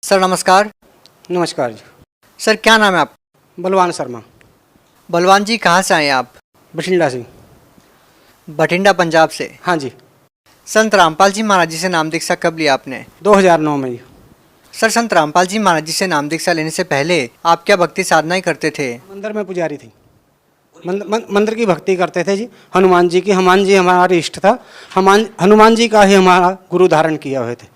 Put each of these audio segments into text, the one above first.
Sir नमस्कार। नमस्कार जी। Sir क्या नाम है आप? बलवान शर्मा। बलवान जी कहाँ से आए आप? बठिंडा से। बठिंडा पंजाब से। हाँ जी। संत रामपाल जी महाराज जी से नाम दीक्षा कब लिया आपने? 2009 में जी। सर संत रामपाल जी महाराज जी से नाम दीक्षा लेने से पहले आप क्या भक्ति साधनाएं करते थे? मंदिर में पुजारी थी। मंदिर की भक्ति करते थे जी। हनुमान जी की, हनुमान जी हमारे इष्ट था। हनुमान जी का ही हमारा गुरु धारण किया हुए थे।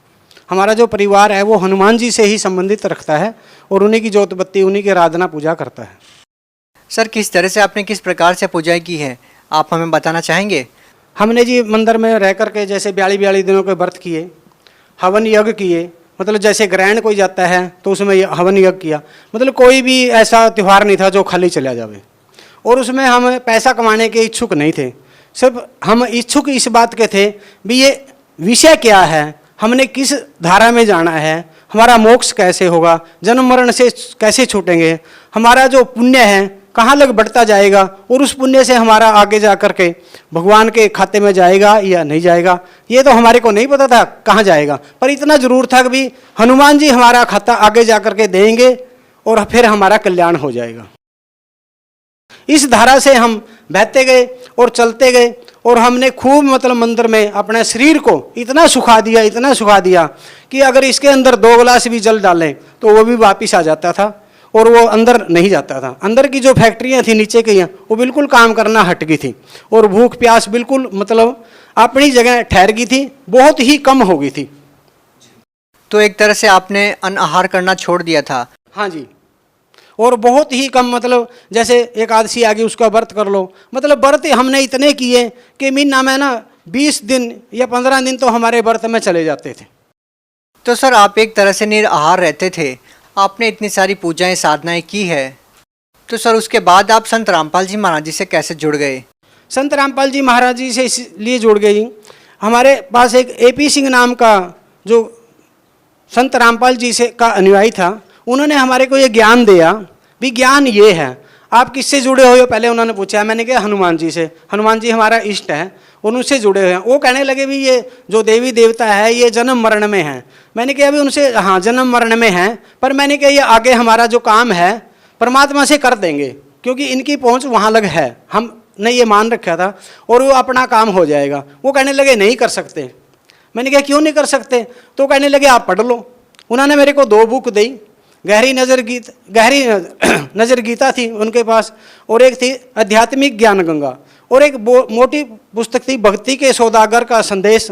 हमारा जो परिवार है वो हनुमान जी से ही संबंधित रखता है और उन्हीं की जोत बत्ती, उन्हीं की आराधना पूजा करता है। सर किस तरह से आपने किस प्रकार से पूजाएं की है आप हमें बताना चाहेंगे? हमने जी मंदिर में रह करके जैसे 42 दिनों के व्रत किए, हवन यज्ञ किए। मतलब जैसे ग्रहण कोई जाता है तो उसमें हवन यज्ञ किया। मतलब कोई भी ऐसा त्यौहार नहीं था जो खाली चला जावे। और उसमें हम पैसा कमाने के इच्छुक नहीं थे। सिर्फ हम इच्छुक इस बात के थे भी ये विषय क्या है, हमने किस धारा में जाना है, हमारा मोक्ष कैसे होगा, जन्म मरण से कैसे छूटेंगे, हमारा जो पुण्य है कहाँ लग बढ़ता जाएगा और उस पुण्य से हमारा आगे जा कर के भगवान के खाते में जाएगा या नहीं जाएगा, ये तो हमारे को नहीं पता था कहाँ जाएगा। पर इतना जरूर था कि भी हनुमान जी हमारा खाता आगे जा कर के देंगे और फिर हमारा कल्याण हो जाएगा। इस धारा से हम बहते गए और चलते गए और हमने खूब मतलब मंदिर में अपने शरीर को इतना सुखा दिया कि अगर इसके अंदर 2 गिलास भी जल डालें तो वो भी वापिस आ जाता था और वो अंदर नहीं जाता था। अंदर की जो फैक्ट्रियां थी नीचे की वो बिल्कुल काम करना हट गई थी और भूख प्यास बिल्कुल मतलब अपनी जगह ठहर गई थी, बहुत ही कम हो गई थी। तो एक तरह से आपने अन्न आहार करना छोड़ दिया था? हाँ जी। और बहुत ही कम, मतलब जैसे एकादशी आ गई उसका व्रत कर लो। मतलब व्रत हमने इतने किए कि महीना में ना 20 दिन या 15 दिन तो हमारे व्रत में चले जाते थे। तो सर आप एक तरह से निराहार रहते थे, आपने इतनी सारी पूजाएं साधनाएं की है, तो सर उसके बाद आप संत रामपाल जी महाराज जी से कैसे जुड़ गए? संत रामपाल जी महाराज जी से इसलिए जुड़ गए जी, हमारे पास एक AP सिंह नाम का जो संत रामपाल जी से का अनुयायी था, उन्होंने हमारे को ये ज्ञान दिया भी ज्ञान ये है। आप किससे जुड़े हुए हो पहले उन्होंने पूछा। मैंने कहा हनुमान जी से। हनुमान जी हमारा इष्ट है और उनसे जुड़े हुए हैं। वो कहने लगे भी ये जो देवी देवता है ये जन्म मरण में है। मैंने कहा अभी उनसे हाँ जन्म मरण में है, पर मैंने कहा ये आगे हमारा जो काम है परमात्मा से कर देंगे क्योंकि इनकी पहुँच वहाँ लग है, हमने ये मान रखा था और वो अपना काम हो जाएगा। वो कहने लगे नहीं कर सकते। मैंने कहा क्यों नहीं कर सकते? तो कहने लगे आप पढ़ लो। उन्होंने मेरे को 2 बुक दी। गहरी नज़र गीता थी उनके पास और एक थी आध्यात्मिक ज्ञान गंगा और एक मोटी पुस्तक थी भक्ति के सौदागर का संदेश।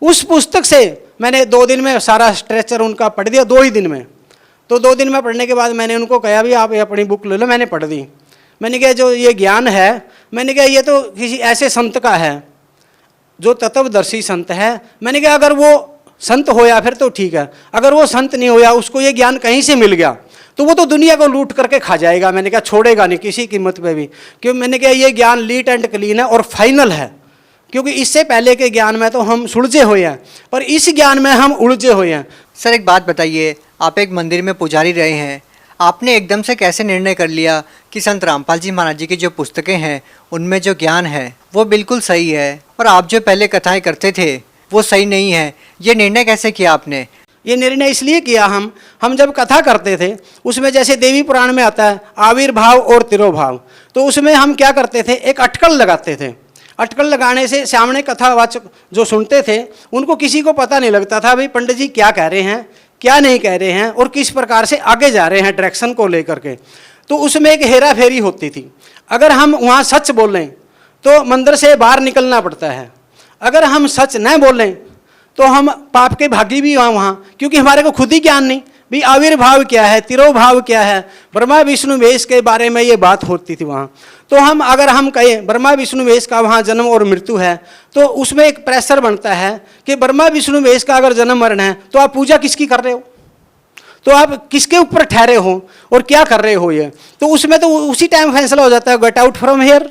उस पुस्तक से मैंने 2 दिन में सारा स्ट्रक्चर उनका पढ़ दिया, 2 ही दिन में। तो 2 दिन में पढ़ने के बाद मैंने उनको कहा भी आप ये अपनी बुक ले लो। मैंने पढ़ दी। मैंने कहा जो ये ज्ञान है, मैंने कहा ये तो किसी ऐसे संत का है जो तत्वदर्शी संत है। मैंने कहा अगर वो संत होया फिर तो ठीक है, अगर वो संत नहीं होया उसको ये ज्ञान कहीं से मिल गया तो वो तो दुनिया को लूट करके खा जाएगा। मैंने कहा छोड़ेगा नहीं किसी कीमत पे भी, क्योंकि मैंने कहा ये ज्ञान लीट एंड क्लीन है और फाइनल है। क्योंकि इससे पहले के ज्ञान में तो हम सुलझे हुए हैं पर इस ज्ञान में हम उलझे हुए हैं। सर एक बात बताइए, आप एक मंदिर में पुजारी रहे हैं, आपने एकदम से कैसे निर्णय कर लिया कि संत रामपाल जी महाराज जी की जो पुस्तकें हैं उनमें जो ज्ञान है वो बिल्कुल सही है और आप जो पहले कथाएं करते थे वो सही नहीं है? ये निर्णय कैसे किया आपने? ये निर्णय इसलिए किया, हम जब कथा करते थे उसमें जैसे देवी पुराण में आता है आविर्भाव और तिरोभाव, तो उसमें हम क्या करते थे एक अटकल लगाते थे। अटकल लगाने से सामने कथावाचक जो सुनते थे उनको किसी को पता नहीं लगता था भाई पंडित जी क्या कह रहे हैं क्या नहीं कह रहे हैं और किस प्रकार से आगे जा रहे हैं डायरेक्शन को लेकर के। तो उसमें एक हेरा फेरी होती थी। अगर हम वहाँ सच बोलें तो मंदिर से बाहर निकलना पड़ता है, अगर हम सच न बोलें तो हम पाप के भागी भी हैं वहाँ, क्योंकि हमारे को खुद ही ज्ञान नहीं भी आविर्भाव क्या है, तिरोभाव क्या है। ब्रह्मा विष्णु महेश के बारे में ये बात होती थी वहाँ। तो अगर हम कहें ब्रह्मा विष्णु महेश का वहाँ जन्म और मृत्यु है तो उसमें एक प्रेशर बनता है कि ब्रह्मा विष्णु महेश का अगर जन्म मरण है तो आप पूजा किसकी कर रहे हो, तो आप किसके ऊपर ठहरे हो और क्या कर रहे हो। ये तो उसमें तो उसी टाइम फैसला हो जाता है गेट आउट फ्रॉम हेयर।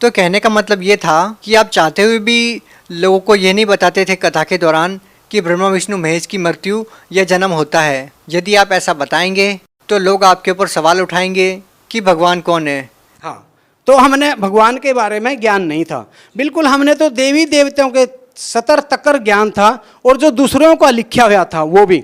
तो कहने का मतलब ये था कि आप चाहते हुए भी लोगों को ये नहीं बताते थे कथा के दौरान कि ब्रह्मा विष्णु महेश की मृत्यु या जन्म होता है। यदि आप ऐसा बताएंगे तो लोग आपके ऊपर सवाल उठाएंगे कि भगवान कौन है। हाँ, तो हमने भगवान के बारे में ज्ञान नहीं था बिल्कुल। हमने तो देवी देवताओं के सतर तकर ज्ञान था और जो दूसरों का लिखा हुआ था वो भी।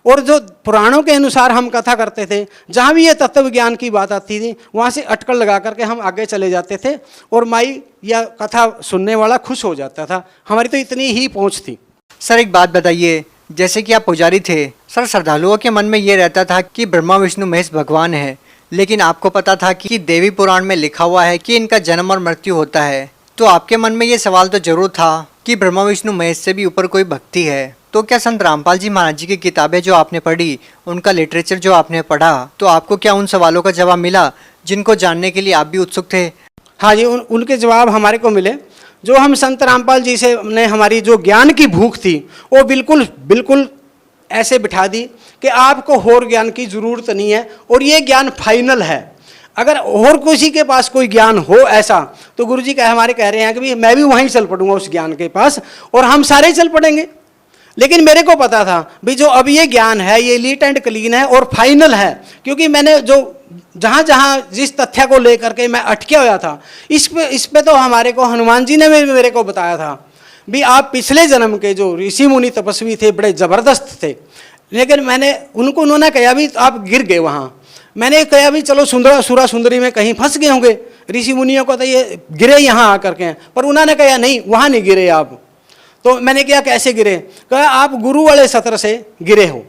और जो पुराणों के अनुसार हम कथा करते थे, जहाँ भी ये तत्व ज्ञान की बात आती थी वहाँ से अटकल लगा करके हम आगे चले जाते थे और माई या कथा सुनने वाला खुश हो जाता था। हमारी तो इतनी ही पहुँच थी। सर एक बात बताइए, जैसे कि आप पुजारी थे, सर श्रद्धालुओं के मन में ये रहता था कि ब्रह्मा विष्णु महेश भगवान है, लेकिन आपको पता था कि देवी पुराण में लिखा हुआ है कि इनका जन्म और मृत्यु होता है, तो आपके मन में ये सवाल तो जरूर था कि ब्रह्मा विष्णु महेश से भी ऊपर कोई भक्ति है। तो क्या संत रामपाल जी महाराज जी की किताबें जो आपने पढ़ी, उनका लिटरेचर जो आपने पढ़ा, तो आपको क्या उन सवालों का जवाब मिला जिनको जानने के लिए आप भी उत्सुक थे? हाँ जी, उनके जवाब हमारे को मिले। जो हम संत रामपाल जी से ने हमारी जो ज्ञान की भूख थी वो बिल्कुल बिल्कुल ऐसे बिठा दी कि आपको और ज्ञान की ज़रूरत नहीं है और ये ज्ञान फाइनल है। अगर और किसी के पास कोई ज्ञान हो ऐसा तो गुरुजी हमारे कह रहे हैं कि भी मैं भी वहीं चल पड़ूंगा उस ज्ञान के पास और हम सारे चल पड़ेंगे। लेकिन मेरे को पता था भी जो अब ये ज्ञान है ये लीट एंड क्लीन है और फाइनल है, क्योंकि मैंने जो जहाँ जहाँ जिस तथ्य को लेकर के मैं अटके हुआ था इस पे तो हमारे को हनुमान जी ने मेरे को बताया था भी आप पिछले जन्म के जो ऋषि मुनि तपस्वी थे बड़े ज़बरदस्त थे, लेकिन मैंने उन्होंने कहा भी आप गिर गए वहाँ। मैंने कहा भी चलो सुरा सुंदरी में कहीं फंस गए होंगे, ऋषि मुनियों को तो ये गिरे यहाँ आकर के, पर उन्होंने कहा नहीं वहाँ नहीं गिरे आप। तो मैंने क्या कैसे गिरे? कहा आप गुरु वाले सत्र से गिरे हो,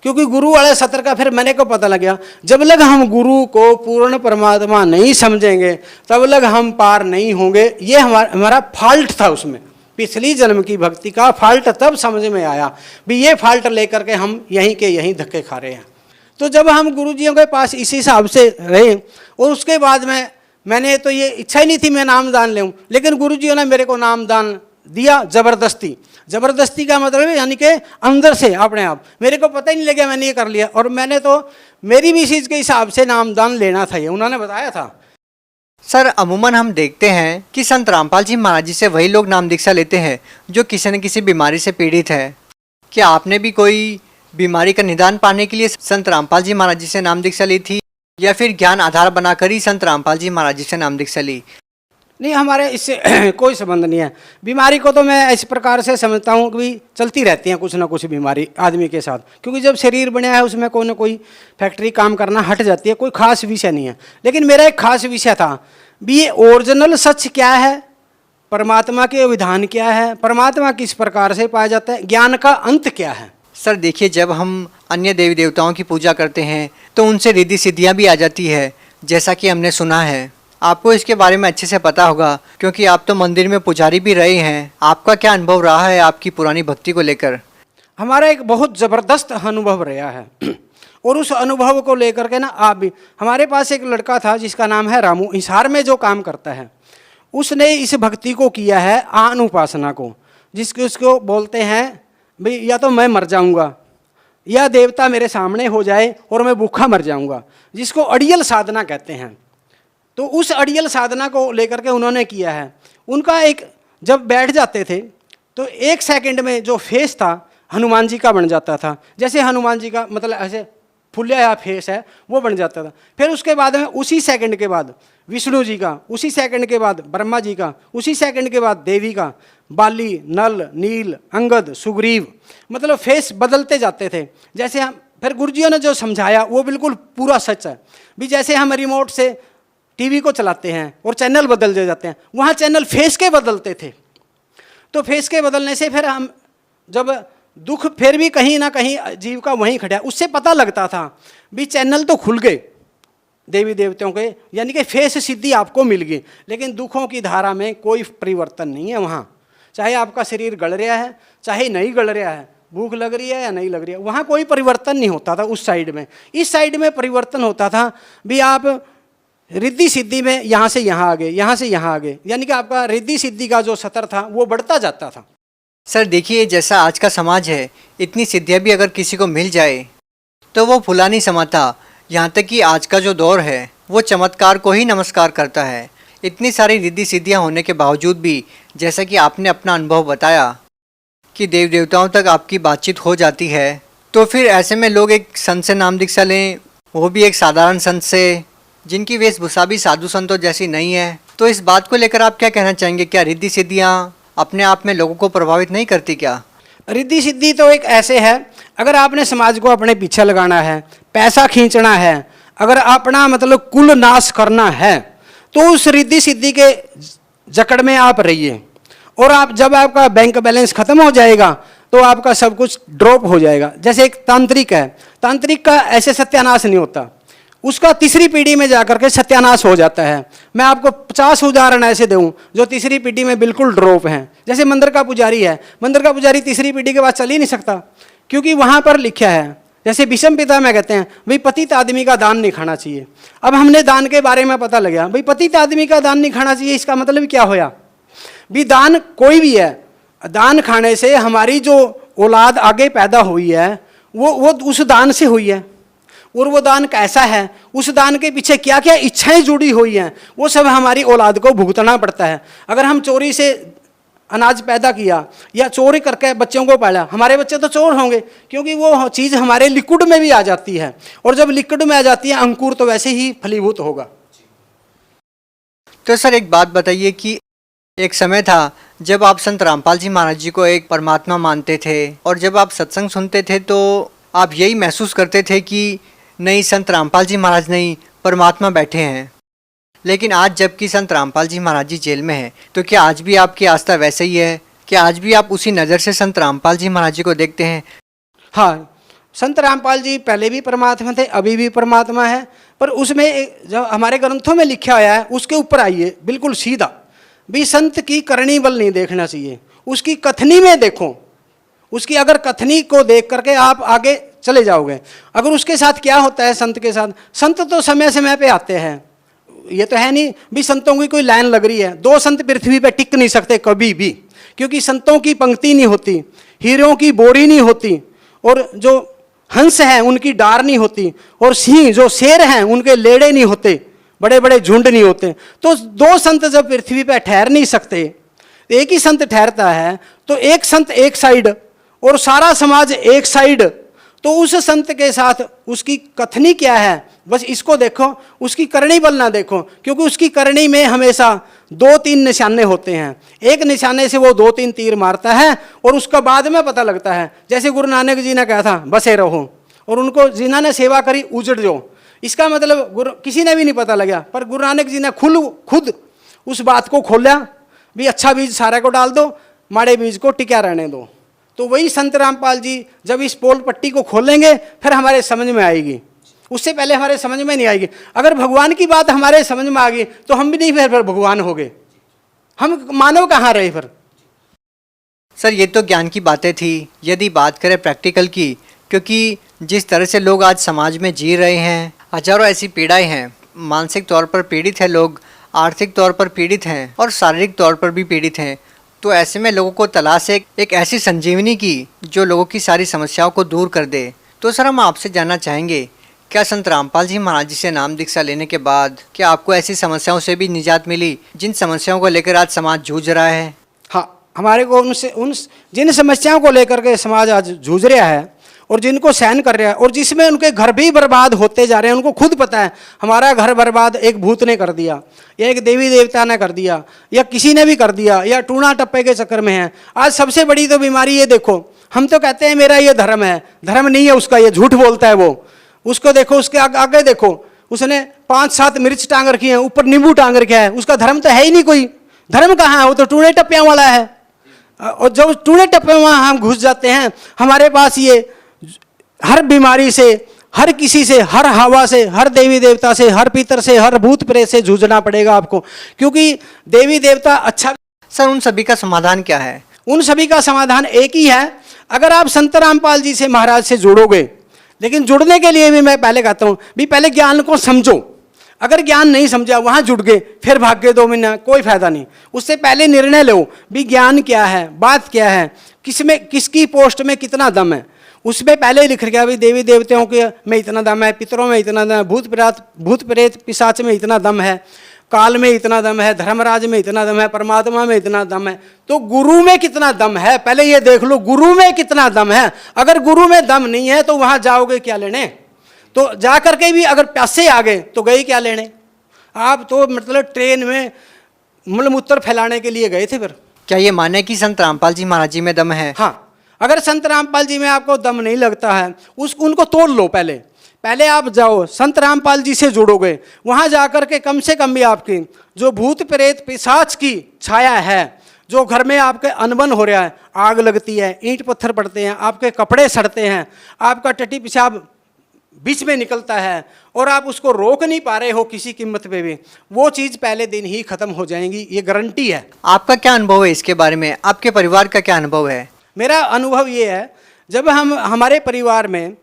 क्योंकि गुरु वाले सत्र का फिर मैंने को पता लग गया जब लग हम गुरु को पूर्ण परमात्मा नहीं समझेंगे तब लग हम पार नहीं होंगे। ये हमारा फॉल्ट था, उसमें पिछली जन्म की भक्ति का फॉल्ट तब समझ में आया भी ये फॉल्ट लेकर के हम यहीं के यहीं धक्के खा रहे हैं। तो जब हम गुरुजियों के पास इसी हिसाब से रहे और उसके बाद में मैंने तो ये इच्छा ही नहीं थी मैं नामदान लेऊं, लेकिन गुरुजियों ने मेरे को नामदान दिया ज़बरदस्ती। ज़बरदस्ती का मतलब है यानी कि अंदर से अपने आप, मेरे को पता ही नहीं लगा मैंने ये कर लिया। और मैंने तो मेरी भी चीज़ के हिसाब से नामदान लेना था, ये उन्होंने बताया था। सर अमूमन हम देखते हैं कि संत रामपाल जी महाराज जी से वही लोग नाम दीक्षा लेते हैं जो किसी न किसी बीमारी से पीड़ित है। क्या आपने भी कोई बीमारी का निदान पाने के लिए संत रामपाल जी महाराज जी से नाम दीक्षा ली थी, या फिर ज्ञान आधार बनाकर ही संत रामपाल जी महाराज जी से नाम दीक्षा ली? नहीं, हमारे इससे कोई संबंध नहीं है। बीमारी को तो मैं इस प्रकार से समझता हूँ कि चलती रहती हैं कुछ ना कुछ बीमारी आदमी के साथ, क्योंकि जब शरीर बना है उसमें कोई ना कोई फैक्ट्री काम करना हट जाती है। कोई खास विषय नहीं है, लेकिन मेरा एक खास विषय था भी ये ओरिजिनल सच क्या है, परमात्मा के विधान क्या है, परमात्मा किस प्रकार से पाया जाता है, ज्ञान का अंत क्या है। सर देखिए, जब हम अन्य देवी देवताओं की पूजा करते हैं तो उनसे रिद्धि सिद्धियाँ भी आ जाती है, जैसा कि हमने सुना है। आपको इसके बारे में अच्छे से पता होगा क्योंकि आप तो मंदिर में पुजारी भी रहे हैं। आपका क्या अनुभव रहा है आपकी पुरानी भक्ति को लेकर? हमारा एक बहुत ज़बरदस्त अनुभव रहा है और उस अनुभव को लेकर के ना आप भी, हमारे पास एक लड़का था जिसका नाम है रामू, हिसार में जो काम करता है, उसने इस भक्ति को किया है आन उपासना को, जिसके उसको बोलते हैं भाई या तो मैं मर जाऊंगा या देवता मेरे सामने हो जाए और मैं भूखा मर जाऊंगा, जिसको अड़ियल साधना कहते हैं। तो उस अड़ियल साधना को लेकर के उन्होंने किया है। उनका एक जब बैठ जाते थे तो 1 सेकंड में जो फेस था हनुमान जी का बन जाता था, जैसे हनुमान जी का मतलब ऐसे फुल्ला फेस है वो बन जाता था। फिर उसके बाद में उसी सेकंड के बाद विष्णु जी का, उसी सेकंड के बाद ब्रह्मा जी का, उसी सेकंड के बाद देवी का, बाली, नल, नील, अंगद, सुग्रीव, मतलब फेस बदलते जाते थे। जैसे हम फिर गुरुजियों ने जो समझाया वो बिल्कुल पूरा सच है भी। जैसे हम रिमोट से टीवी को चलाते हैं और चैनल बदल जाते हैं, वहाँ चैनल फेस के बदलते थे। तो फेस के बदलने से फिर हम जब दुख फिर भी कहीं ना कहीं जीव का वहीं खड़ा, उससे पता लगता था भी चैनल तो खुल गए देवी देवताओं के, यानी कि फेस सिद्धि आपको मिल गई, लेकिन दुखों की धारा में कोई परिवर्तन नहीं है वहाँ। चाहे आपका शरीर गल रहा है चाहे नहीं गल रहा है, भूख लग रही है या नहीं लग रही है, वहाँ कोई परिवर्तन नहीं होता था उस साइड में। इस साइड में परिवर्तन होता था भी आप रिद्धि सिद्धि में यहाँ से यहाँ आ गए, यहाँ से यहाँ आ गए, यानी कि आपका रिद्धि सिद्धि का जो सतर था वो बढ़ता जाता था। सर देखिए, जैसा आज का समाज है, इतनी सिद्धियाँ भी अगर किसी को मिल जाए तो वो फुला नहीं समाता। यहाँ तक कि आज का जो दौर है वो चमत्कार को ही नमस्कार करता है। इतनी सारी रिद्धि सिद्धियाँ होने के बावजूद भी, जैसा कि आपने अपना अनुभव बताया कि देव देवताओं तक आपकी बातचीत हो जाती है, तो फिर ऐसे में लोग एक संत से नाम दीक्षा लें, वो भी एक साधारण संत से जिनकी वेशभूषा भी साधु संतों जैसी नहीं है। तो इस बात को लेकर आप क्या कहना चाहेंगे? क्या रिद्धि सिद्धियाँ अपने आप में लोगों को प्रभावित नहीं करती क्या? रिद्धि सिद्धि तो एक ऐसे है, अगर आपने समाज को अपने पीछे लगाना है, पैसा खींचना है, अगर अपना मतलब कुल नाश करना है, तो उस रिद्धि सिद्धि के जकड़ में आप रहिए। और आप जब आपका बैंक बैलेंस खत्म हो जाएगा तो आपका सब कुछ ड्रॉप हो जाएगा। जैसे एक तांत्रिक है, तांत्रिक का ऐसे सत्यानाश नहीं होता, उसका तीसरी पीढ़ी में जाकर के सत्यानाश हो जाता है। मैं आपको 50 उदाहरण ऐसे दूं जो तीसरी पीढ़ी में बिल्कुल ड्रॉप हैं। जैसे मंदिर का पुजारी है, मंदिर का पुजारी तीसरी पीढ़ी के बाद चल ही नहीं सकता, क्योंकि वहाँ पर लिखा है, जैसे विषम पिता में कहते हैं भाई पतित आदमी का दान नहीं खाना चाहिए। अब हमने दान के बारे में पता लगा भाई पतित आदमी का दान नहीं खाना चाहिए, इसका मतलब क्या होया भी दान कोई भी है, दान खाने से हमारी जो औलाद आगे पैदा हुई है वो उस दान से हुई है। और वो दान कैसा है, उस दान के पीछे क्या क्या इच्छाएं जुड़ी हुई हैं, वो सब हमारी औलाद को भुगतना पड़ता है। अगर हम चोरी से अनाज पैदा किया या चोरी करके बच्चों को पाला, हमारे बच्चे तो चोर होंगे, क्योंकि वो चीज़ हमारे लिक्विड में भी आ जाती है। और जब लिक्विड में आ जाती है अंकुर तो वैसे ही फलीभूत होगा। तो सर एक बात बताइए कि एक समय था जब आप संत रामपाल जी महाराज जी को एक परमात्मा मानते थे, और जब आप सत्संग सुनते थे तो आप यही महसूस करते थे कि नहीं, संत रामपाल जी महाराज नहीं, परमात्मा बैठे हैं। लेकिन आज जबकि संत रामपाल जी महाराज जी जेल में हैं, तो क्या आज भी आपकी आस्था वैसे ही है? क्या आज भी आप उसी नज़र से संत रामपाल जी महाराज जी को देखते हैं? हाँ, संत रामपाल जी पहले भी परमात्मा थे, अभी भी परमात्मा है, पर उसमें जो हमारे ग्रंथों में लिखा हुआ है उसके ऊपर आइए बिल्कुल सीधा। भी संत की करनी बल नहीं देखना चाहिए, उसकी कथनी में देखो। उसकी अगर कथनी को देख करके आप आगे चले जाओगे। अगर उसके साथ क्या होता है संत के साथ, संत तो समय समय पे आते हैं, ये तो है नहीं भी संतों की कोई लाइन लग रही है। 2 संत पृथ्वी पे टिक नहीं सकते कभी भी, क्योंकि संतों की पंक्ति नहीं होती, हीरों की बोरी नहीं होती, और जो हंस हैं उनकी डार नहीं होती, और सिंह जो शेर हैं उनके लेड़े नहीं होते, बड़े बड़े झुंड नहीं होते। तो 2 संत जब पृथ्वी पे ठहर नहीं सकते, एक ही संत ठहरता है, तो एक संत एक साइड और सारा समाज एक साइड, तो उस संत के साथ उसकी कथनी क्या है बस इसको देखो, उसकी करनी बल ना देखो, क्योंकि उसकी करनी में हमेशा 2-3 निशाने होते हैं। एक निशाने से वो 2-3 तीर मारता है और उसका बाद में पता लगता है। जैसे गुरु नानक जी ने कहा था बसे रहो, और उनको जिन्होंने सेवा करी उजड़ जाओ, इसका मतलब गुरु किसी ने भी नहीं पता लगा, पर गुरु नानक जी ने खुद उस बात को खोला भी अच्छा बीज सारे को डाल दो, माड़े बीज को टिका रहने दो। तो वही संत रामपाल जी जब इस पोल पट्टी को खोलेंगे फिर हमारे समझ में आएगी, उससे पहले हमारे समझ में नहीं आएगी। अगर भगवान की बात हमारे समझ में आ गई तो हम भी नहीं फिर भगवान हो गए, हम मानव कहाँ रहे फिर। सर ये तो ज्ञान की बातें थी। यदि बात करें प्रैक्टिकल की, क्योंकि जिस तरह से लोग आज समाज में जी रहे हैं, हजारों ऐसी पीड़ाएं हैं, मानसिक तौर पर पीड़ित हैं लोग, आर्थिक तौर पर पीड़ित हैं और शारीरिक तौर पर भी पीड़ित हैं। तो ऐसे में लोगों को तलाश है एक ऐसी संजीवनी की जो लोगों की सारी समस्याओं को दूर कर दे। तो सर हम आपसे जानना चाहेंगे, क्या संत रामपाल जी महाराज जी से नाम दीक्षा लेने के बाद क्या आपको ऐसी समस्याओं से भी निजात मिली जिन समस्याओं को लेकर आज समाज जूझ रहा है? हाँ, हमारे को उन जिन समस्याओं को लेकर के समाज आज जूझ रहा है और जिनको सहन कर रहा है, और जिसमें उनके घर भी बर्बाद होते जा रहे हैं, उनको खुद पता है हमारा घर बर्बाद एक भूत ने कर दिया, या एक देवी देवता ने कर दिया, या किसी ने भी कर दिया, या टूणा टप्पे के चक्कर में है। आज सबसे बड़ी तो बीमारी ये देखो, हम तो कहते हैं मेरा ये धर्म है, धर्म नहीं है उसका, ये झूठ बोलता है वो। उसको देखो, उसके आगे देखो, उसने 5-7 मिर्च टांग रखी है, ऊपर नींबू टांग रखा है, उसका धर्म तो है ही नहीं कोई। धर्म कहाँ है, वो तो टूणे टप्पियाँ वाला है। और जब टूणे टप्पे वहाँ हम घुस जाते हैं, हमारे पास ये हर बीमारी से, हर किसी से, हर हवा से, हर देवी देवता से, हर पितर से, हर भूत प्रेत से जूझना पड़ेगा आपको, क्योंकि देवी देवता अच्छा। सर उन सभी का समाधान क्या है? उन सभी का समाधान एक ही है, अगर आप संत रामपाल जी से महाराज से जुड़ोगे। लेकिन जुड़ने के लिए भी मैं पहले कहता हूँ भी पहले ज्ञान को समझो। अगर ज्ञान नहीं समझा, वहाँ जुड़ गए, फिर भाग गए 2 महीना, कोई फायदा नहीं। उससे पहले निर्णय लो भी ज्ञान क्या है, बात क्या है, किसमें किसकी पोस्ट में कितना दम है। उसमें पहले ही लिख गया भाई देवी देवताओं के में इतना दम है, पितरों में इतना दम है, भूत प्रेत पिशाच में इतना दम है, काल में इतना दम है, धर्मराज में इतना दम है, परमात्मा में इतना दम है। तो गुरु में कितना दम है पहले ये देख लो, गुरु में कितना दम है। अगर गुरु में दम नहीं है तो वहाँ जाओगे क्या लेने? तो जा करके भी अगर प्यासे आ गए तो गए क्या लेने? आप तो मतलब ट्रेन में मलमूत्र फैलाने के लिए गए थे फिर। क्या ये माने कि संत रामपाल जी महाराज जी में दम है? हाँ, अगर संत रामपाल जी में आपको दम नहीं लगता है, उनको तोड़ लो। पहले आप जाओ संत रामपाल जी से जुड़ोगे, वहाँ जाकर के कम से कम भी आपकी जो भूत प्रेत पिशाच की छाया है, जो घर में आपके अनबन हो रहा है, आग लगती है, ईंट पत्थर पड़ते हैं, आपके कपड़े सड़ते हैं, आपका टट्टी पेशाब बीच में निकलता है और आप उसको रोक नहीं पा रहे हो किसी कीमत पे भी, वो चीज़ पहले दिन ही खत्म हो जाएंगी, ये गारंटी है। आपका क्या अनुभव है इसके बारे में? आपके परिवार का क्या अनुभव है? मेरा अनुभव ये है, जब हमारे परिवार में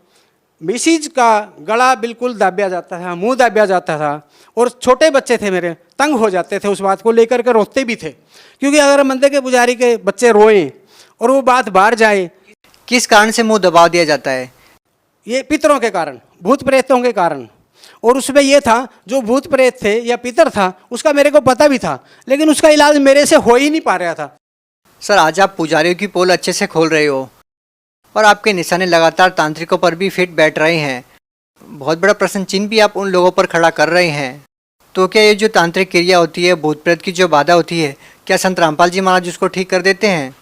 मिसिज का गला बिल्कुल दाबिया जाता था, मुंह दाबिया जाता था, और छोटे बच्चे थे मेरे, तंग हो जाते थे, उस बात को लेकर के रोते भी थे, क्योंकि अगर मंदिर के पुजारी के बच्चे रोएं और वो बात बाहर जाए। किस कारण से मुंह दबा दिया जाता है? ये पितरों के कारण, भूत प्रेतों के कारण। और उसमें ये था, जो भूत प्रेत थे या पितर था, उसका मेरे को पता भी था, लेकिन उसका इलाज मेरे से हो ही नहीं पा रहा था। सर, आज आप पुजारियों की पोल अच्छे से खोल रहे हो और आपके निशाने लगातार तांत्रिकों पर भी फिट बैठ रहे हैं। बहुत बड़ा प्रश्न चिन्ह भी आप उन लोगों पर खड़ा कर रहे हैं। तो क्या ये जो तांत्रिक क्रिया होती है, भूत प्रेत की जो बाधा होती है, क्या संत रामपाल जी महाराज उसको ठीक कर देते हैं?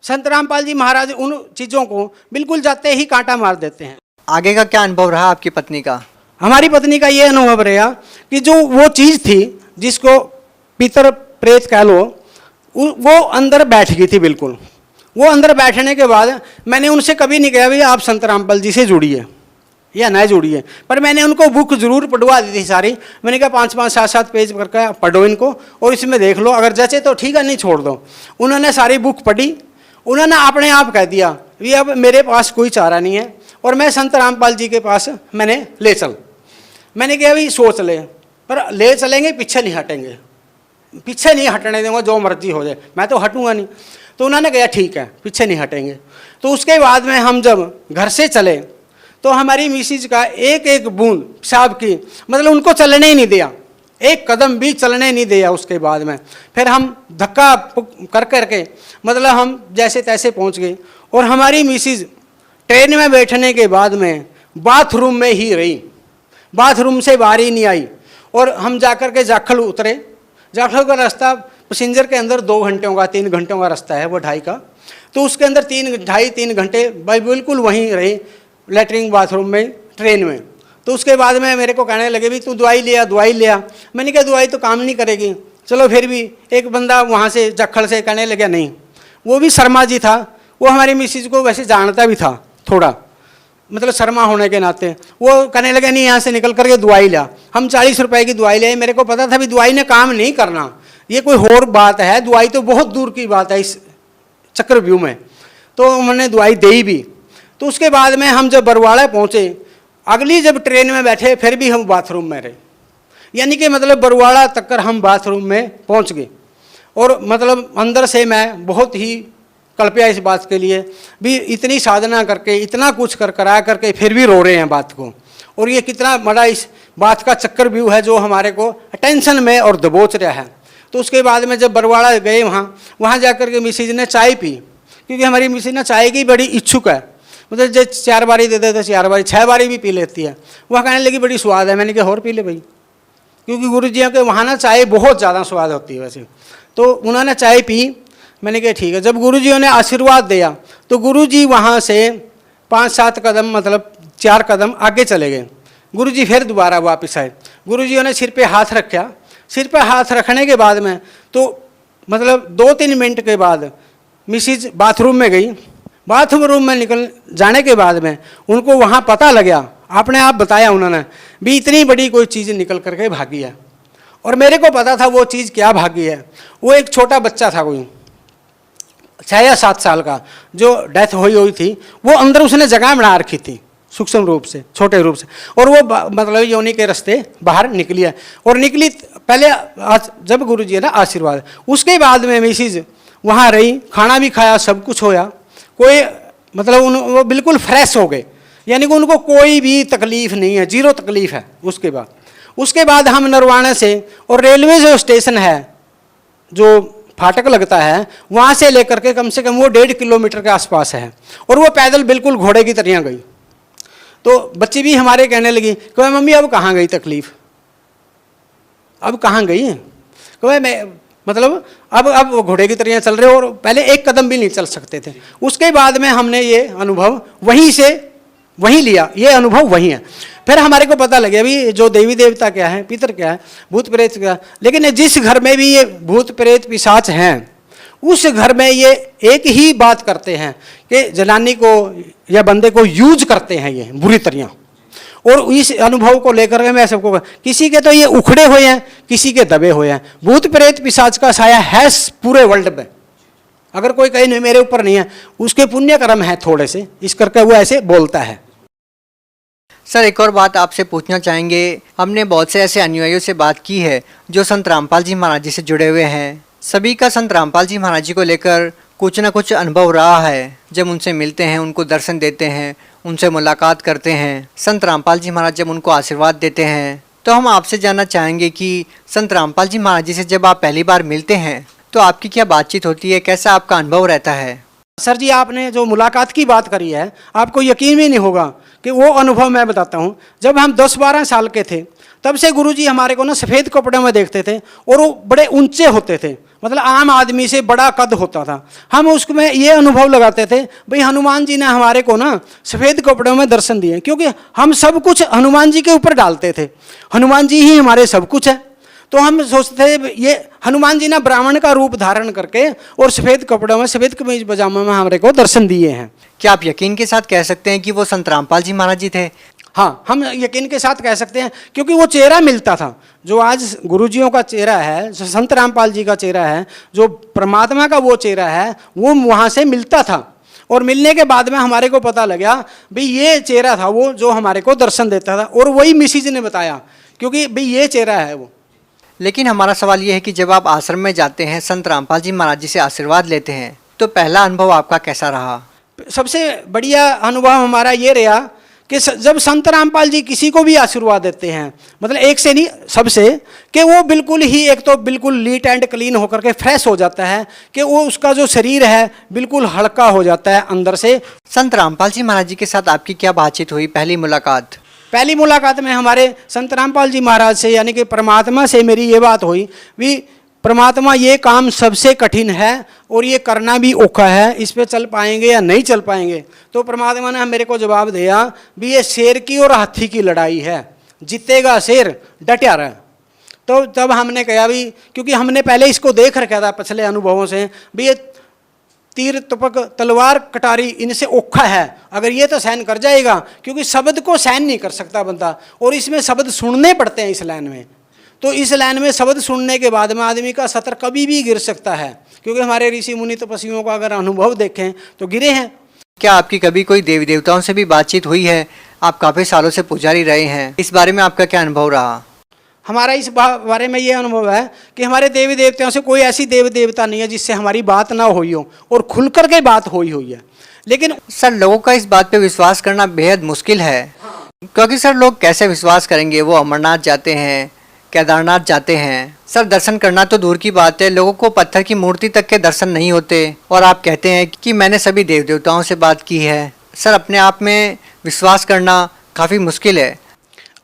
संत रामपाल जी महाराज उन चीज़ों को बिल्कुल जाते ही कांटा मार देते हैं। आगे का क्या अनुभव रहा आपकी पत्नी का? हमारी पत्नी का ये अनुभव रहा कि जो वो चीज़ थी जिसको पितर प्रेत कह लो, वो अंदर बैठ गई थी बिल्कुल। वो अंदर बैठने के बाद मैंने उनसे कभी नहीं कहा भैया आप संत रामपाल जी से जुड़िए या ना जुड़िए, पर मैंने उनको बुक जरूर पढ़वा दी थी सारी। मैंने कहा 5-5, 7-7 पेज करके पढ़ो इनको और इसमें देख लो, अगर जैसे तो ठीक है, नहीं छोड़ दो। उन्होंने सारी बुक पढ़ी, उन्होंने अपने आप कह दिया कि अब मेरे पास कोई चारा नहीं है और मैं संत रामपाल जी के पास मैंने ले चल। मैंने कहा भाई सोच ले, पर ले चलेंगे, पीछे नहीं हटेंगे, पीछे नहीं हटने देंगे, जो मर्जी हो जाए, मैं तो हटूंगा नहीं। तो उन्होंने कहा ठीक है, पीछे नहीं हटेंगे। तो उसके बाद में हम जब घर से चले तो हमारी मिसिज का एक एक बूंद पेशाब की, मतलब उनको चलने ही नहीं दिया, एक कदम भी चलने नहीं दिया। उसके बाद में फिर हम धक्का कर करके मतलब हम जैसे तैसे पहुंच गए और हमारी मिसिज ट्रेन में बैठने के बाद में बाथरूम में ही रही, बाथरूम से बाहर ही नहीं आई। और हम जाकर के जाखल उतरे। जाखल का रास्ता पैसेंजर के अंदर 2 घंटों का 3 घंटों का रास्ता है, वो 2.5 का। तो उसके अंदर 3 घंटे बिल्कुल वहीं रहे, लेटरिन बाथरूम में, ट्रेन में। तो उसके बाद में मेरे को कहने लगे भी तू दवाई लिया। मैंने कहा दवाई तो काम नहीं करेगी। चलो फिर भी एक बंदा वहाँ से जाखल से कहने लगा नहीं, वो भी शर्मा जी था, वो हमारी मिसिज को वैसे जानता भी था थोड़ा, मतलब शर्मा होने के नाते। वो कहने लगे नहीं, यहाँ से निकल करके दवाई लिया। हम 40 रुपए की दवाई ले। मेरे को पता था भी दवाई ने काम नहीं करना, ये कोई और बात है, दवाई तो बहुत दूर की बात है इस चक्रव्यूह में। तो उन्होंने दवाई दी भी। तो उसके बाद में हम जब बरवाड़ा पहुँचे, अगली जब ट्रेन में बैठे फिर भी हम बाथरूम में रहे, यानी कि मतलब बरवाड़ा तक कर हम बाथरूम में पहुँच गए। और मतलब अंदर से मैं बहुत ही कल्पया इस बात के लिए भी, इतनी साधना करके इतना कुछ करा करके फिर भी रो रहे हैं बात को। और ये कितना बड़ा इस बात का चक्रव्यूह है जो हमारे को टेंशन में और दबोच रहा है। तो उसके बाद में जब बरवाड़ा गए वहाँ जाकर के मिसिज ने चाय पी, क्योंकि हमारी मिसिज ना चाय की बड़ी इच्छुक है, मतलब जो 4 बारी दे देते 4 बारी 6 बारी भी पी लेती है। वह कहने लगी बड़ी स्वाद है। मैंने कहा और पी ले भाई, क्योंकि गुरु जी के वहाँ ना चाय बहुत ज़्यादा स्वाद होती है वैसे। तो उन्होंने चाय पी। मैंने कहा ठीक है। जब गुरुजियों ने आशीर्वाद दिया तो गुरुजी वहाँ से 5-7 कदम मतलब 4 कदम आगे चले गए। गुरुजी फिर दोबारा वापस आए। गुरुजियों ने सिर पे हाथ रखा। सिर पे हाथ रखने के बाद में तो मतलब 2-3 मिनट के बाद मिसिज बाथरूम में गई। बाथरूम में निकल जाने के बाद में उनको वहाँ पता लगा, अपने आप बताया उन्होंने भी इतनी बड़ी कोई चीज़ निकल करके भागी है। और मेरे को पता था वो चीज़ क्या भागी है। वो एक छोटा बच्चा था, कोई 6 या 7 साल का, जो डेथ हुई थी। वो अंदर उसने जगह बना रखी थी सूक्ष्म रूप से, छोटे रूप से, और वो मतलब योनि के रास्ते बाहर निकली है। और निकली पहले जब गुरुजी ने आशीर्वाद, उसके बाद में मिसिज वहाँ रही, खाना भी खाया, सब कुछ होया। कोई मतलब वो बिल्कुल फ्रेश हो गए, यानी कि उनको कोई भी तकलीफ नहीं है, 0 तकलीफ है। उसके बाद हम नरवाणे से, और रेलवे जो स्टेशन है, जो फाटक लगता है, वहाँ से लेकर के कम से कम वो 1.5 किलोमीटर के आसपास है। और वो पैदल बिल्कुल घोड़े की तरह गई। तो बच्ची भी हमारे कहने लगी कि मम्मी अब कहाँ गई तकलीफ, अब कहाँ गई? कहे मैं मतलब अब वो घोड़े की तरह चल रहे और पहले एक कदम भी नहीं चल सकते थे। उसके बाद में हमने ये अनुभव वहीं लिया, ये अनुभव वहीं है। फिर हमारे को पता लगे अभी जो देवी देवता क्या है, पितर क्या है, भूत प्रेत क्या है, लेकिन जिस घर में भी ये भूत प्रेत पिशाच हैं उस घर में ये एक ही बात करते हैं कि जनानी को या बंदे को यूज करते हैं ये बुरी तरह। और इस अनुभव को लेकर के मैं सबको, किसी के तो ये उखड़े हुए हैं, किसी के दबे हुए हैं। भूत प्रेत पिशाच का साया है पूरे वर्ल्ड में। अगर कोई कहीं नहीं मेरे ऊपर नहीं है, उसके पुण्य कर्म है थोड़े से, इस करके वो ऐसे बोलता है। सर एक और बात आपसे पूछना चाहेंगे, हमने बहुत से ऐसे अनुयायियों से बात की है जो संत रामपाल जी महाराज जी से जुड़े हुए हैं। सभी का संत रामपाल जी महाराज जी को लेकर कुछ ना कुछ अनुभव रहा है। जब उनसे मिलते हैं, उनको दर्शन देते हैं, उनसे मुलाकात करते हैं, संत रामपाल जी महाराज जब उनको आशीर्वाद देते हैं, तो हम आपसे जानना चाहेंगे कि संत रामपाल जी महाराज जी से जब आप पहली बार मिलते हैं तो आपकी क्या बातचीत होती है, कैसा आपका अनुभव रहता है? सर जी, आपने जो मुलाकात की बात करी है, आपको यकीन भी नहीं होगा कि वो अनुभव मैं बताता हूँ। जब हम 10-12 साल के थे तब से गुरुजी हमारे को ना सफ़ेद कपड़े में देखते थे और वो बड़े ऊंचे होते थे, मतलब आम आदमी से बड़ा कद होता था। हम उसमें ये अनुभव लगाते थे भाई हनुमान जी ने हमारे को ना सफ़ेद कपड़ों में दर्शन दिए, क्योंकि हम सब कुछ हनुमान जी के ऊपर डालते थे। हनुमान जी ही हमारे सब कुछ है। तो हम सोचते थे ये हनुमान जी ने ब्राह्मण का रूप धारण करके और सफ़ेद कपड़ों में, सफ़ेद कमीज पजामा में हमारे को दर्शन दिए हैं। क्या आप यकीन के साथ कह सकते हैं कि वो संत रामपाल जी महाराज जी थे? हाँ, हम यकीन के साथ कह सकते हैं, क्योंकि वो चेहरा मिलता था। जो आज गुरुजियों का चेहरा है, जो संत रामपाल जी का चेहरा है, जो परमात्मा का वो चेहरा है, वो वहाँ से मिलता था। और मिलने के बाद में हमारे को पता लगा भाई ये चेहरा था वो जो हमारे को दर्शन देता था। और वही मिसिज ने बताया, क्योंकि भाई ये चेहरा है वो। लेकिन हमारा सवाल ये है कि जब आप आश्रम में जाते हैं, संत रामपाल जी महाराज जी से आशीर्वाद लेते हैं, तो पहला अनुभव आपका कैसा रहा? सबसे बढ़िया अनुभव हमारा ये रहा कि जब संत रामपाल जी किसी को भी आशीर्वाद देते हैं, मतलब एक से नहीं सबसे, कि वो बिल्कुल ही एक तो बिल्कुल नीट एंड क्लीन होकर के फ्रेश हो जाता है, कि वो उसका जो शरीर है बिल्कुल हल्का हो जाता है अंदर से। संत रामपाल जी महाराज जी के साथ आपकी क्या बातचीत हुई, पहली मुलाकात? पहली मुलाकात में हमारे संत रामपाल जी महाराज से यानी कि परमात्मा से मेरी ये बात हुई भी परमात्मा ये काम सबसे कठिन है और ये करना भी औखा है, इस पे चल पाएंगे या नहीं चल पाएंगे? तो परमात्मा ने मेरे को जवाब दिया भी ये शेर की और हाथी की लड़ाई है, जीतेगा शेर, डटा रहा। तो तब हमने कहा भी, क्योंकि हमने पहले इसको देख रखा था पिछले अनुभवों से, भी ये तीर तपक तलवार कटारी इनसे औखा है, अगर ये तो सहन कर जाएगा, क्योंकि शब्द को सहन नहीं कर सकता बंदा, और इसमें शब्द सुनने पड़ते हैं इस लाइन में। तो इस लाइन में शब्द सुनने के बाद में आदमी का सतर कभी भी गिर सकता है, क्योंकि हमारे ऋषि मुनि तपस्वियों का अगर अनुभव देखें तो गिरे हैं। क्या आपकी कभी कोई देवी देवताओं से भी बातचीत हुई है? आप काफ़ी सालों से पुजारी रहे हैं, इस बारे में आपका क्या अनुभव रहा? हमारा इस बारे में ये अनुभव है कि हमारे देवी देवताओं से कोई ऐसी देवी देवता नहीं है जिससे हमारी बात ना हुई हो, और खुल कर के बात हुई है। लेकिन सर लोगों का इस बात पे विश्वास करना बेहद मुश्किल है, क्योंकि सर लोग कैसे विश्वास करेंगे? वो अमरनाथ जाते हैं, केदारनाथ जाते हैं, सर दर्शन करना तो दूर की बात है, लोगों को पत्थर की मूर्ति तक के दर्शन नहीं होते, और आप कहते हैं कि मैंने सभी देव देवताओं से बात की है। सर अपने आप में विश्वास करना काफ़ी मुश्किल है।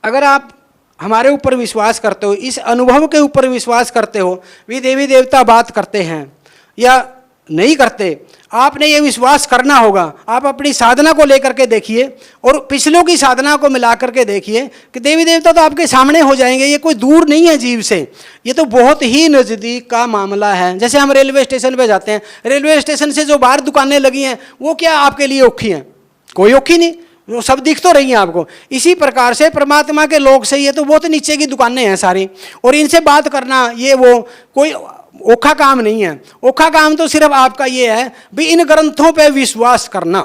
अगर आप हमारे ऊपर विश्वास करते हो, इस अनुभव के ऊपर विश्वास करते हो, वे देवी देवता बात करते हैं या नहीं करते, आपने ये विश्वास करना होगा। आप अपनी साधना को लेकर के देखिए और पिछलों की साधना को मिला करके देखिए कि देवी देवता तो आपके सामने हो जाएंगे। ये कोई दूर नहीं है जीव से, ये तो बहुत ही नज़दीक का मामला है। जैसे हम रेलवे स्टेशन पे जाते हैं, रेलवे स्टेशन से जो बाहर दुकानें लगी हैं वो क्या आपके लिए औखी हैं? कोई औखी नहीं, वो सब दिख तो रही हैं आपको। इसी प्रकार से परमात्मा के लोग से ये तो बहुत नीचे की दुकानें हैं सारी, और इनसे बात करना ये वो कोई औखा काम नहीं है। औखा काम तो सिर्फ आपका ये है भी इन ग्रंथों पे विश्वास करना।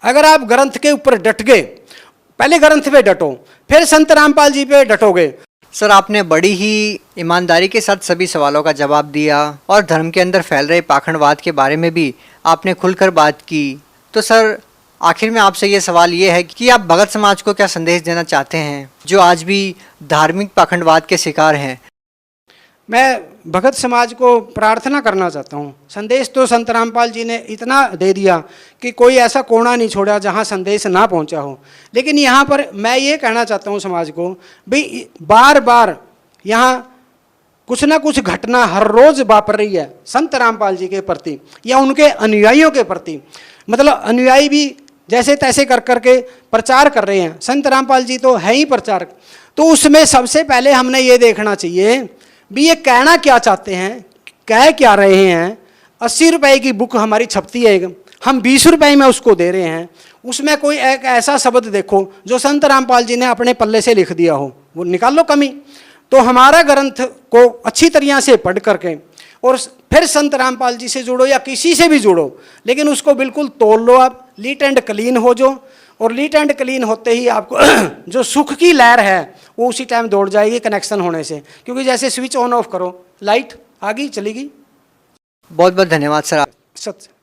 अगर आप ग्रंथ के ऊपर डट गए, पहले ग्रंथ पे डटो, फिर संत रामपाल जी पे डटोगे। सर आपने बड़ी ही ईमानदारी के साथ सभी सवालों का जवाब दिया, और धर्म के अंदर फैल रहे पाखंडवाद के बारे में भी आपने खुलकर बात की। तो सर आखिर में आपसे ये सवाल ये है कि आप भगत समाज को क्या संदेश देना चाहते हैं जो आज भी धार्मिक पाखंडवाद के शिकार हैं? मैं भगत समाज को प्रार्थना करना चाहता हूँ। संदेश तो संत रामपाल जी ने इतना दे दिया कि कोई ऐसा कोना नहीं छोड़ा जहाँ संदेश ना पहुँचा हो। लेकिन यहाँ पर मैं ये कहना चाहता हूँ समाज को, भाई बार बार यहाँ कुछ ना कुछ घटना हर रोज वापर रही है संत रामपाल जी के प्रति या उनके अनुयायियों के प्रति। मतलब अनुयायी भी जैसे तैसे कर करके प्रचार कर रहे हैं, संत रामपाल जी तो है ही प्रचारक। तो उसमें सबसे पहले हमने ये देखना चाहिए भी ये कहना क्या चाहते हैं, कह क्या रहे हैं। 80 रुपए की बुक हमारी छपती है, हम 20 रुपए में उसको दे रहे हैं, उसमें कोई एक ऐसा शब्द देखो जो संत रामपाल जी ने अपने पल्ले से लिख दिया हो, वो निकाल लो कमी। तो हमारा ग्रंथ को अच्छी तरह से पढ़ करके और फिर संत रामपाल जी से जुड़ो या किसी से भी जुड़ो, लेकिन उसको बिल्कुल तोड़ लो आप, लीट एंड क्लीन हो जो। और लीट एंड क्लीन होते ही आपको जो सुख की लहर है वो उसी टाइम दौड़ जाएगी कनेक्शन होने से, क्योंकि जैसे स्विच ऑन ऑफ करो, लाइट आ गई चली गई। बहुत बहुत धन्यवाद सर। सत्य।